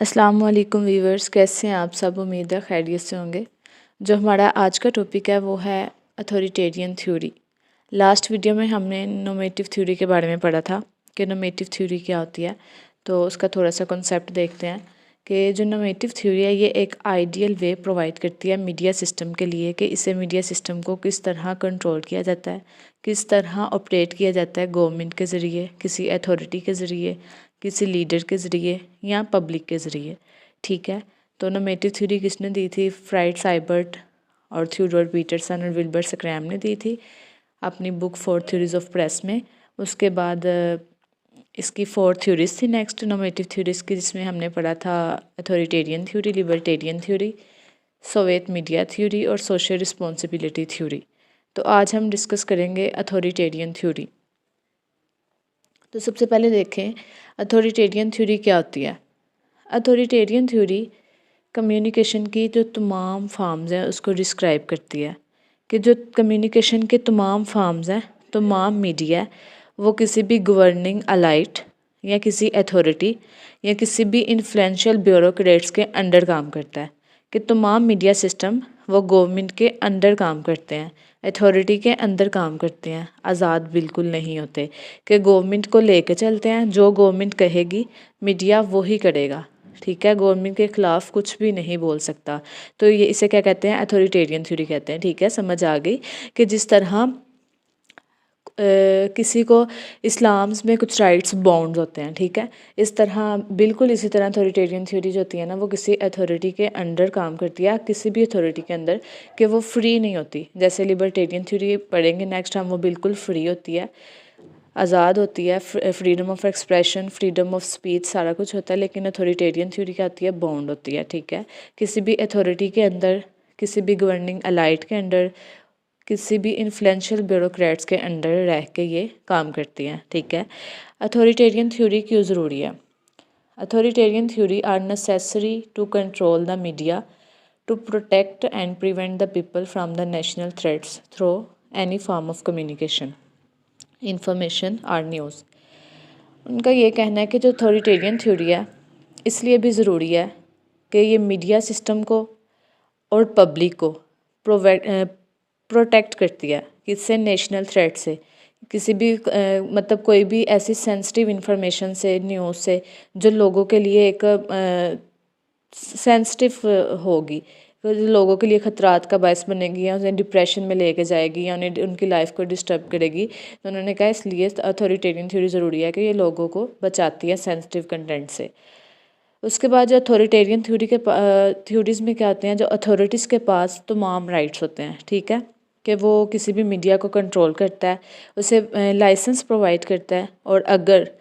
अस्सलाम वालेकुम वीवर्स, कैसे हैं आप सब। उम्मीद है खैरियत से होंगे। जो हमारा आज का टॉपिक है वो है अथॉरिटेरियन थ्योरी। लास्ट वीडियो में हमने नॉमेटिव थ्योरी के बारे में पढ़ा था कि नॉमेटिव थ्योरी क्या होती है। तो उसका थोड़ा सा कॉन्सेप्ट देखते हैं कि जो नॉमेटिव थ्योरी है ये एक आइडियल वे प्रोवाइड करती है मीडिया सिस्टम के लिए कि इसे मीडिया सिस्टम को किस तरह कंट्रोल किया जाता है, किस तरह ऑपरेट किया जाता है गवर्नमेंट के ज़रिए, किसी अथॉरिटी के ज़रिए, किसी लीडर के ज़रिए या पब्लिक के ज़रिए। ठीक है, तो नॉमेटिव थ्योरी किसने दी थी? फ्राइड साइबर्ट और थ्योडोर पीटरसन और विल्बर स्क्रैम ने दी थी अपनी बुक 4 थ्योरीज ऑफ प्रेस में। उसके बाद इसकी 4 थ्योरीज थी नेक्स्ट नॉमेटिव थ्योरीज की, जिसमें हमने पढ़ा था authoritarian theory, libertarian theory, Soviet media theory और सोशल रिस्पॉन्सिबिलिटी थ्योरी। तो आज हम डिस्कस करेंगे अथॉरिटेरियन थ्योरी। तो सबसे पहले देखें अथॉरिटेरियन थ्योरी क्या होती है। अथॉरिटेरियन थ्योरी कम्युनिकेशन की जो तमाम फॉर्म्स हैं उसको डिस्क्राइब करती है कि जो कम्युनिकेशन के तमाम फॉर्म्स हैं, तमाम मीडिया है, वो किसी भी गवर्निंग अलाइट या किसी अथॉरिटी या किसी भी इन्फ्लुएंशियल ब्यूरोक्रेट्स के अंडर काम करता है। कि तमाम मीडिया सिस्टम वो गवर्नमेंट के अंडर काम करते हैं, अथॉरिटी के अंदर काम करते हैं, आज़ाद बिल्कुल नहीं होते कि गवर्नमेंट को लेके चलते हैं। जो गवर्नमेंट कहेगी मीडिया वही करेगा। ठीक है, गवर्नमेंट के ख़िलाफ़ कुछ भी नहीं बोल सकता। तो ये इसे क्या कहते हैं? अथॉरिटेरियन थ्योरी कहते हैं। ठीक है, समझ आ गई कि जिस तरह किसी को इस्लाम्स में कुछ राइट्स बाउंड होते हैं। ठीक है, इस तरह बिल्कुल इसी तरह अथॉरिटेरियन थ्योरी जो होती है ना, वो किसी अथॉरिटी के अंडर काम करती है, किसी भी अथॉरिटी के अंदर, कि वो फ्री नहीं होती। जैसे लिबर्टेरियन थ्योरी पढ़ेंगे नेक्स्ट हम, वो बिल्कुल फ्री होती है, आज़ाद होती है, freedom of expression, freedom of speech, सारा कुछ होता है। लेकिन अथॉरिटेरियन थ्योरी क्या होती है? बाउंड होती है। ठीक है, किसी भी अथॉरिटी के अंदर, किसी भी गवर्निंग अलाइट के अंडर, किसी भी इन्फ्लुएंशियल ब्यूरोक्रेट्स के अंडर रह के ये काम करती हैं। ठीक है, अथॉरिटेरियन थ्योरी क्यों ज़रूरी है? Authoritarian theory are necessary to control the media to protect and prevent the people from the national threats through any form of communication, information और न्यूज़। उनका ये कहना है कि जो अथॉरिटेरियन थ्योरी है इसलिए भी ज़रूरी है कि ये मीडिया सिस्टम को और पब्लिक को प्रोटेक्ट करती है। किससे? नेशनल थ्रेट से, किसी भी मतलब कोई भी ऐसी सेंसिटिव इंफॉर्मेशन से, न्यूज़ से जो लोगों के लिए एक सेंसिटिव होगी, तो जो लोगों के लिए ख़तरात का बायस बनेगी या उन्हें डिप्रेशन में लेके जाएगी या उन्हें उनकी लाइफ को डिस्टर्ब करेगी। तो उन्होंने कहा इसलिए अथॉरिटेरियन थ्योरी ज़रूरी है कि ये लोगों को बचाती है सेंसिटिव कंटेंट से। उसके बाद जो अथॉरिटेरियन थ्योरी के थ्योरीज़ में क्या होते हैं, जो अथॉरिटीज़ के पास तमाम राइट्स होते हैं। ठीक है, कि वो किसी भी मीडिया को कंट्रोल करता है, उसे लाइसेंस प्रोवाइड करता है, और अगर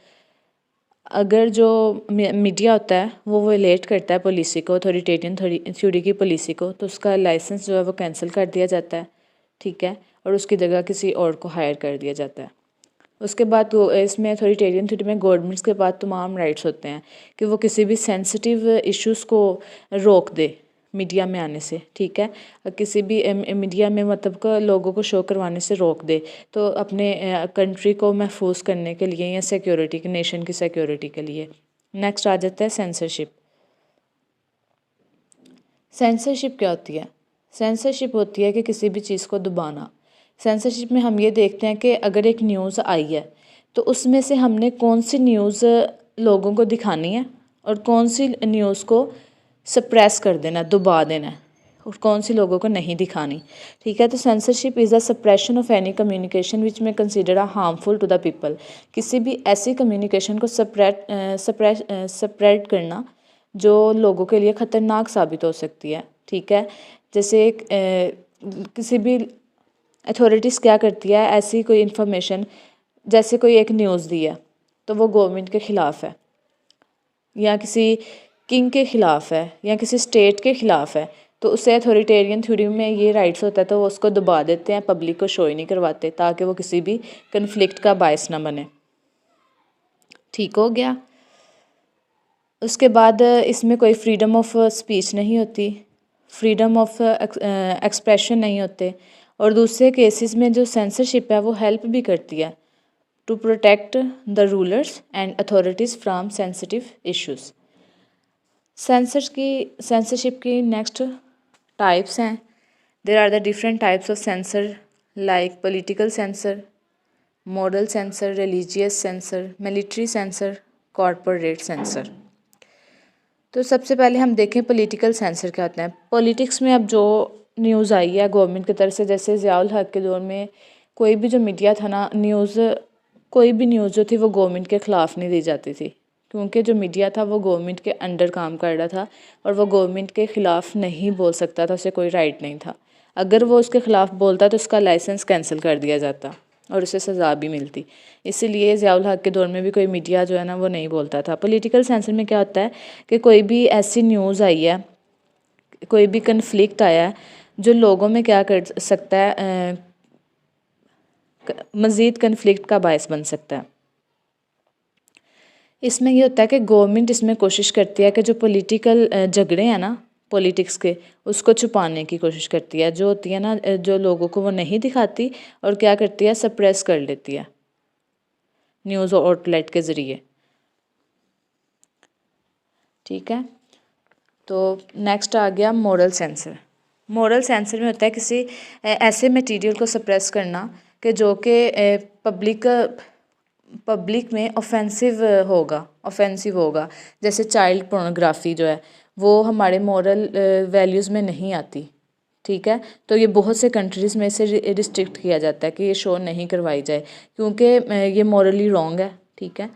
अगर जो मीडिया होता है वो वायलेट करता है पॉलिसी को, अथॉरिटेरियन थ्योरी की पॉलिसी को, तो उसका लाइसेंस जो है वो कैंसिल कर दिया जाता है। ठीक है, और उसकी जगह किसी और को हायर कर दिया जाता है। उसके बाद वो इसमें अथॉरिटेरियन थ्योरी में गवर्नमेंट्स के पास तमाम राइट्स होते हैं कि वो किसी भी सेंसिटिव इश्यूज़ को रोक दे मीडिया में आने से। ठीक है, किसी भी मीडिया में मतलब को लोगों को शो करवाने से रोक दे, तो अपने कंट्री को महफूज करने के लिए या सिक्योरिटी के, नेशन की सिक्योरिटी के लिए। नेक्स्ट आ जाता है सेंसरशिप। सेंसरशिप क्या होती है? सेंसरशिप होती है कि किसी भी चीज़ को दबाना। सेंसरशिप में हम ये देखते हैं कि अगर एक न्यूज़ आई है तो उसमें से हमने कौन सी न्यूज़ लोगों को दिखानी है और कौन सी न्यूज़ को सप्रेस कर देना, दबा देना है, और कौन सी लोगों को नहीं दिखानी। ठीक है, तो censorship is the suppression of any communication which में consider a harmful to the people. किसी भी ऐसी कम्युनिकेशन को सप्रेड करना जो लोगों के लिए ख़तरनाक साबित हो सकती है। ठीक है, जैसे किसी भी अथॉरिटीज़ क्या करती है, ऐसी कोई इन्फॉर्मेशन, जैसे कोई एक न्यूज़ दी है तो वो गवर्नमेंट के ख़िलाफ़ है या किसी किंग के ख़िलाफ़ है या किसी स्टेट के ख़िलाफ़ है, तो उसे अथॉरिटेरियन थ्योरी में ये राइट्स होता है, तो वो उसको दबा देते हैं, पब्लिक को शो ही नहीं करवाते ताकि वो किसी भी कन्फ्लिक्ट का बायस ना बने। ठीक हो गया। उसके बाद इसमें कोई फ्रीडम ऑफ स्पीच नहीं होती, फ्रीडम ऑफ एक्सप्रेशन नहीं होते, और दूसरे केसेस में जो सेंसरशिप है वो हेल्प भी करती है to protect the rulers and authorities from sensitive issues. Censorship की नेक्स्ट टाइप्स हैं। There are the different types of censor like political censor, moral censor, religious censor, military censor, corporate censor. तो सबसे पहले हम देखें पॉलिटिकल सेंसर क्या होता है। पॉलिटिक्स में अब जो न्यूज़ आई है गवर्नमेंट की तरफ से, जैसे ज़ियाउल हक के दौर में कोई भी जो मीडिया था ना, कोई भी न्यूज़ जो थी वो गवर्नमेंट के ख़िलाफ़ नहीं दी जाती थी, क्योंकि जो मीडिया था वो गवर्नमेंट के अंडर काम कर रहा था और वो गवर्नमेंट के ख़िलाफ़ नहीं बोल सकता था, उसे कोई राइट नहीं था। अगर वो उसके ख़िलाफ़ बोलता तो उसका लाइसेंस कैंसिल कर दिया जाता और उसे सज़ा भी मिलती। इसीलिए ज़ियाउल हक के दौर में भी कोई मीडिया जो है ना वो नहीं बोलता था। पॉलिटिकल सेंसर में क्या होता है कि कोई भी ऐसी न्यूज़ आई है, कोई भी कन्फ्लिक्ट आया है जो लोगों में क्या कर सकता है, मज़ीद कन्फ्लिक्ट का बायस बन सकता है। इसमें ये होता है कि गवर्नमेंट इसमें कोशिश करती है कि जो पॉलिटिकल झगड़े हैं ना पॉलिटिक्स के, उसको छुपाने की कोशिश करती है। जो होती है ना, जो लोगों को वो नहीं दिखाती और क्या करती है, सप्रेस कर लेती है न्यूज़ आउटलेट के ज़रिए। ठीक है, तो नेक्स्ट आ गया मॉरल सेंसर। मॉरल सेंसर में होता है किसी ऐसे मटेरियल को सप्रेस करना कि जो कि पब्लिक में ऑफेंसिव होगा। जैसे चाइल्ड पोर्नोग्राफी जो है वो हमारे मॉरल वैल्यूज़ में नहीं आती। ठीक है, तो ये बहुत से कंट्रीज़ में से रिस्ट्रिक्ट किया जाता है कि ये शो नहीं करवाई जाए, क्योंकि ये मॉरली रॉन्ग है। ठीक है,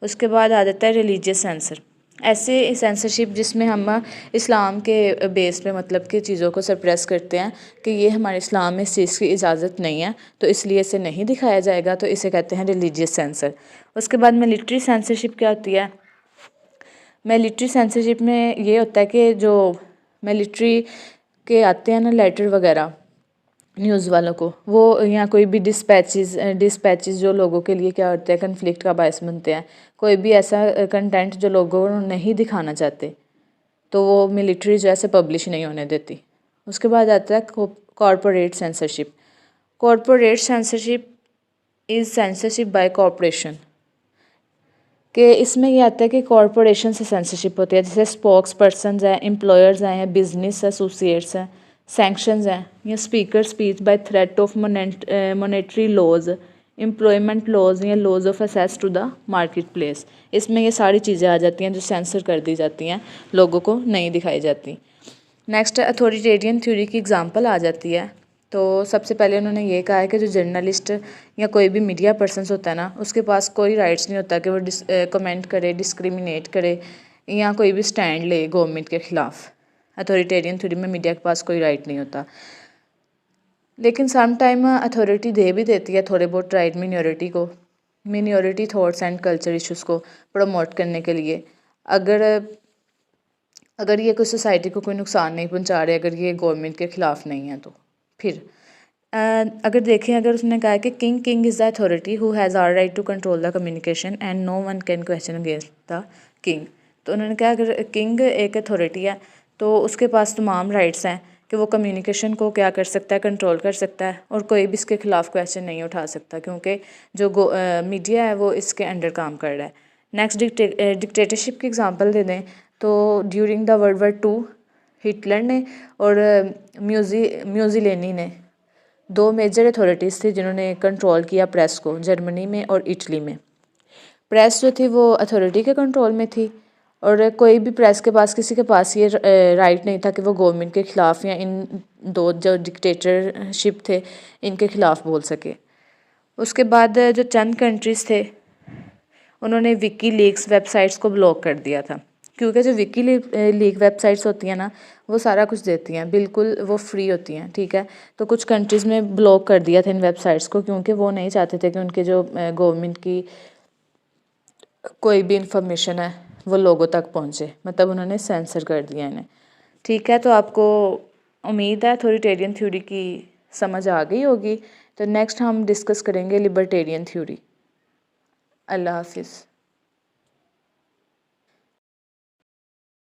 उसके बाद आ जाता है रिलीजियस सेंसर। ऐसे सेंसरशिप जिसमें हम इस्लाम के बेस पे मतलब कि चीज़ों को सप्रेस करते हैं कि ये हमारे इस्लाम में इस चीज़ की इजाज़त नहीं है, तो इसलिए इसे नहीं दिखाया जाएगा, तो इसे कहते हैं रिलीजियस सेंसर। उसके बाद मिलिट्री सेंसरशिप क्या होती है। मिलिट्री सेंसरशिप में ये होता है कि जो मिलिट्री के आते हैं ना लेटर वगैरह न्यूज़ वालों को, वो या कोई भी डिस्पैचेस जो लोगों के लिए क्या होते हैं, कन्फ्लिक्ट का बायस बनते हैं। कोई भी ऐसा कंटेंट जो लोगों को नहीं दिखाना चाहते तो वो मिलिट्री जो है पब्लिश नहीं होने देती। उसके बाद आता है corporate censorship. Corporate censorship is censorship by corporation, कि इसमें ये आता है कि कॉरपोरेशन से सेंसरशिप होती है। जैसे स्पोक्स पर्सनस हैं, एम्प्लॉयर्स हैं, या बिजनेस एसोसिएट्स हैं, सैंक्शंस हैं, या speaker speech by threat of monetary laws, employment laws, या laws of access to the market place. इसमें ये सारी चीज़ें आ जाती हैं जो सेंसर कर दी जाती हैं, लोगों को नहीं दिखाई जाती। नेक्स्ट अथॉरिटेरियन थ्योरी की एग्जांपल आ जाती है। तो सबसे पहले उन्होंने ये कहा है कि जो जर्नलिस्ट या कोई भी मीडिया पर्सन्स होता है ना, उसके पास कोई राइट्स नहीं होता कि वो कमेंट करे, डिस्क्रिमिनेट करे या कोई भी स्टैंड ले गवर्नमेंट के ख़िलाफ़। अथॉरिटेरियन थ्योरी में मीडिया के पास कोई राइट नहीं होता, लेकिन सम टाइम अथॉरिटी दे भी देती है थोड़े बहुत right minority thoughts and culture issues को प्रमोट करने के लिए। अगर ये कोई सोसाइटी को कोई नुकसान नहीं पहुंचा रहे, अगर ये गवर्नमेंट के ख़िलाफ़ नहीं है तो। फिर अगर देखें, अगर उसने कहा है कि king is the authority who has are right to control the communication and no one can question against the king. तो उन्होंने कहा अगर किंग एक अथॉरिटी है तो उसके पास तमाम राइट्स हैं कि वो कम्युनिकेशन को क्या कर सकता है, कंट्रोल कर सकता है, और कोई भी इसके ख़िलाफ़ क्वेश्चन नहीं उठा सकता, क्योंकि जो मीडिया है वो इसके अंडर काम कर रहा है। नेक्स्ट डिक्टेटरशिप की एग्जांपल दे दें तो during the world war 2 Hitler ने और म्यूजिलेनी ने दो मेजर अथॉरिटीज़ थी जिन्होंने कंट्रोल किया प्रेस को, जर्मनी में और इटली में। प्रेस जो थी वो अथॉरिटी के कंट्रोल में थी और कोई भी प्रेस के पास किसी के पास ये राइट नहीं था कि वो गवर्नमेंट के ख़िलाफ़ या इन दो जो डिक्टेटरशिप थे इनके ख़िलाफ़ बोल सके। उसके बाद जो चंद कंट्रीज़ थे उन्होंने विकी लीक्स वेबसाइट्स को ब्लॉक कर दिया था, क्योंकि जो विकी लीक वेबसाइट्स होती हैं ना वो सारा कुछ देती हैं, बिल्कुल वो फ्री होती हैं। ठीक है, तो कुछ कंट्रीज़ में ब्लॉक कर दिया था इन वेबसाइट्स को, क्योंकि वो नहीं चाहते थे कि उनके जो गवर्नमेंट की कोई भी इंफॉर्मेशन है वो लोगों तक पहुंचे, मतलब उन्होंने सेंसर कर दिया इन्हें। ठीक है, तो आपको उम्मीद है अथॉरिटेरियन थ्योरी की समझ आ गई होगी। तो नेक्स्ट हम डिस्कस करेंगे लिबर्टेरियन थ्योरी। अल्लाह हाफिज़।